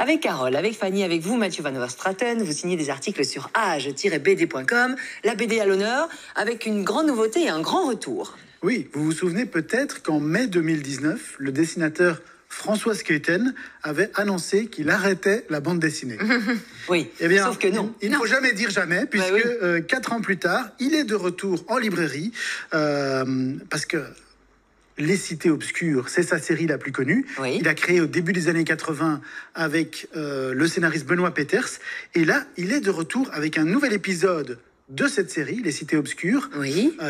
avec Carole, avec Fanny, avec vous, Mathieu Van Overstraten. Vous signez des articles sur age-bd.com. La BD à l'honneur, avec une grande nouveauté et un grand retour. Oui, vous vous souvenez peut-être qu'en mai 2019, le dessinateur François Skeuten avait annoncé qu'il arrêtait la bande dessinée. Oui, eh bien, sauf que non. Il ne faut jamais dire jamais, puisque 4 ans plus tard, il est de retour en librairie, parce que Les Cités Obscures, c'est sa série la plus connue. Oui. Il a créé au début des années 80 avec le scénariste Benoît Peeters. Et là, il est de retour avec un nouvel épisode de cette série, Les Cités Obscures,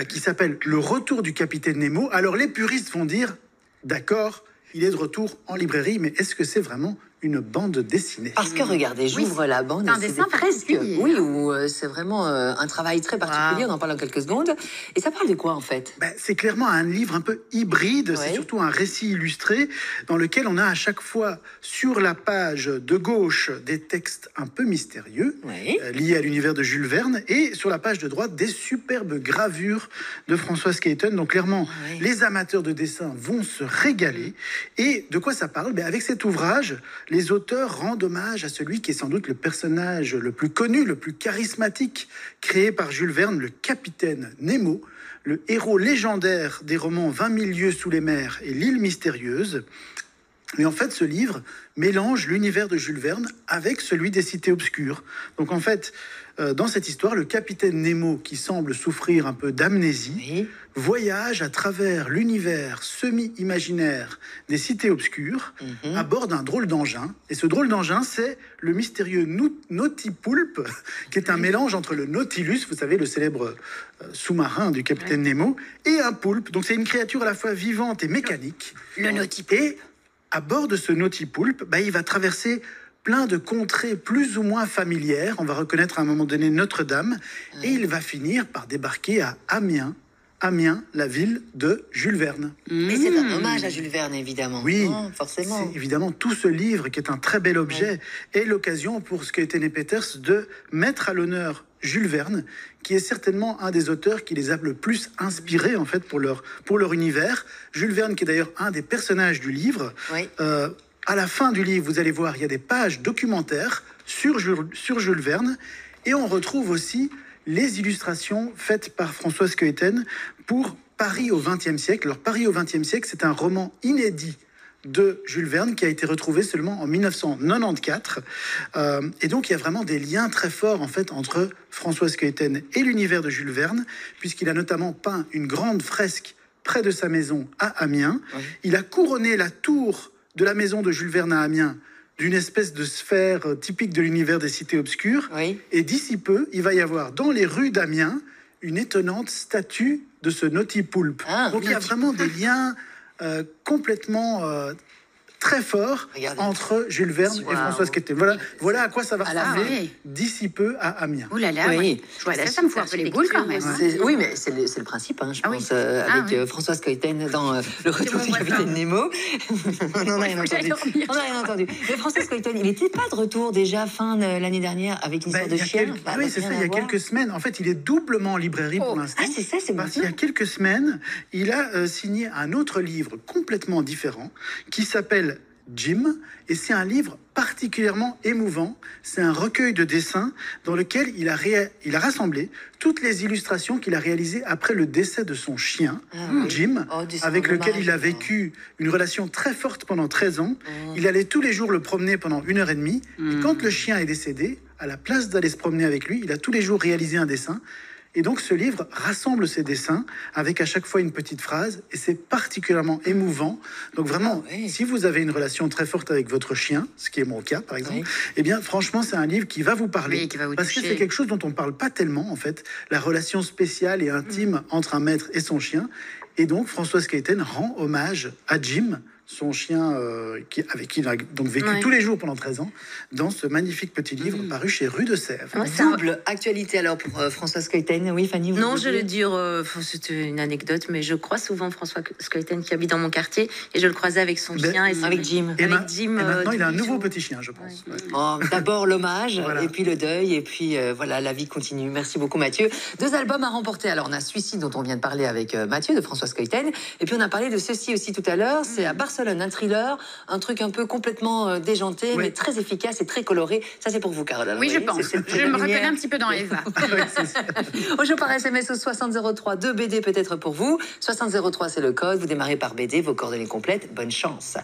qui s'appelle Le Retour du Capitaine Nemo. Alors les puristes vont dire, d'accord, il est de retour en librairie, mais est-ce que c'est vraiment une bande dessinée? Parce que regardez, j'ouvre la bande. C'est un dessin presque. Oui, où c'est vraiment un travail très particulier. On en parle en quelques secondes. Et ça parle de quoi en fait? C'est clairement un livre un peu hybride. C'est surtout un récit illustré dans lequel on a à chaque fois sur la page de gauche des textes un peu mystérieux liés à l'univers de Jules Verne, et sur la page de droite des superbes gravures de François Skeuten. Donc clairement, les amateurs de dessin vont se régaler. Et de quoi ça parle? Avec cet ouvrage, les auteurs rendent hommage à celui qui est sans doute le personnage le plus connu, le plus charismatique, créé par Jules Verne, le capitaine Nemo, le héros légendaire des romans 20 000 lieues sous les mers et l'île mystérieuse. Mais en fait, ce livre mélange l'univers de Jules Verne avec celui des Cités Obscures. Donc en fait, dans cette histoire, le capitaine Nemo, qui semble souffrir un peu d'amnésie, voyage à travers l'univers semi-imaginaire des Cités Obscures à bord d'un drôle d'engin. Et ce drôle d'engin, c'est le mystérieux Nautipoulpe, qui est un mélange entre le Nautilus, vous savez, le célèbre sous-marin du capitaine Nemo, et un poulpe. Donc c'est une créature à la fois vivante et mécanique. Le Nautipoulpe. Et à bord de ce Nautipoulpe, il va traverser plein de contrées plus ou moins familières. On va reconnaître à un moment donné Notre-Dame. Et il va finir par débarquer à Amiens. Amiens, la ville de Jules Verne. Mais c'est un hommage à Jules Verne, évidemment. Oui, forcément. Évidemment, tout ce livre, qui est un très bel objet, est l'occasion pour Skeuten et Peeters de mettre à l'honneur Jules Verne, qui est certainement un des auteurs qui les a le plus inspirés, en fait, pour leur univers. Jules Verne, qui est d'ailleurs un des personnages du livre. À la fin du livre, vous allez voir, il y a des pages documentaires sur Jules Verne, et on retrouve aussi les illustrations faites par François Skeuten pour Paris au XXe siècle. Alors, Paris au XXe siècle, c'est un roman inédit de Jules Verne qui a été retrouvé seulement en 1994. Et donc, il y a vraiment des liens très forts, en fait, entre François Skeuten et l'univers de Jules Verne, puisqu'il a notamment peint une grande fresque près de sa maison à Amiens. Il a couronné la tour de la maison de Jules Verne à Amiens d'une espèce de sphère typique de l'univers des Cités Obscures. Et d'ici peu, il va y avoir dans les rues d'Amiens une étonnante statue de ce Nautipoulpe. Donc il y a vraiment des liens complètement très forts entre Jules Verne et François Skeuten. Voilà à quoi ça va ressembler d'ici peu à Amiens. Oh là là, ça me fout un peu les boules quand même. Oui, mais c'est le principe, je pense, avec François Skeuten dans Le Retour du Capitaine Nemo. On n'en a rien entendu. Mais François Skeuten, il n'était pas de retour déjà fin de l'année dernière avec une histoire de chien? Oui, c'est ça, il y a quelques semaines. En fait, il est doublement en librairie pour l'instant. Ah, c'est ça, c'est parce qu'il y a quelques semaines, il a signé un autre livre complètement différent qui s'appelle Jim, et c'est un livre particulièrement émouvant. C'est un recueil de dessins dans lequel il a rassemblé toutes les illustrations qu'il a réalisées après le décès de son chien, Jim, avec lequel il a vécu une relation très forte pendant 13 ans. Il allait tous les jours le promener pendant 1h30. Et quand le chien est décédé, à la place d'aller se promener avec lui, il a tous les jours réalisé un dessin. Et donc ce livre rassemble ces dessins avec à chaque fois une petite phrase, et c'est particulièrement émouvant. Donc vraiment, si vous avez une relation très forte avec votre chien, ce qui est mon cas par exemple, eh bien franchement c'est un livre qui va vous parler, parce que c'est quelque chose dont on ne parle pas tellement en fait, la relation spéciale et intime entre un maître et son chien. Et donc François Skeuten rend hommage à Jim, son chien avec qui il a donc vécu tous les jours pendant 13 ans, dans ce magnifique petit livre paru chez Rue de Sèvres. Double actualité alors pour François Skeuten. Oui, Fanny, vous Non, je vais dire, c'était une anecdote, mais je croise souvent François Skeuten qui habite dans mon quartier, et je le croisais avec son chien. Avec Jim. Et maintenant, il a un nouveau petit chien, je pense. D'abord l'hommage, et puis le deuil, et puis la vie continue. Merci beaucoup, Mathieu. 2 albums à remporter. Alors, on a Suicide, dont on vient de parler avec Mathieu, de François Skeuten, et puis on a parlé de ceci aussi tout à l'heure, c'est à Barcelone. Barcelone, un thriller, un truc un peu complètement déjanté, mais très efficace et très coloré. Ça, c'est pour vous, Caroline. Oui, je pense. Je me reconnais un petit peu dans Eva. Bonjour par SMS au 6003, 2 BD peut-être pour vous. 6003, c'est le code. Vous démarrez par BD, vos coordonnées complètes. Bonne chance.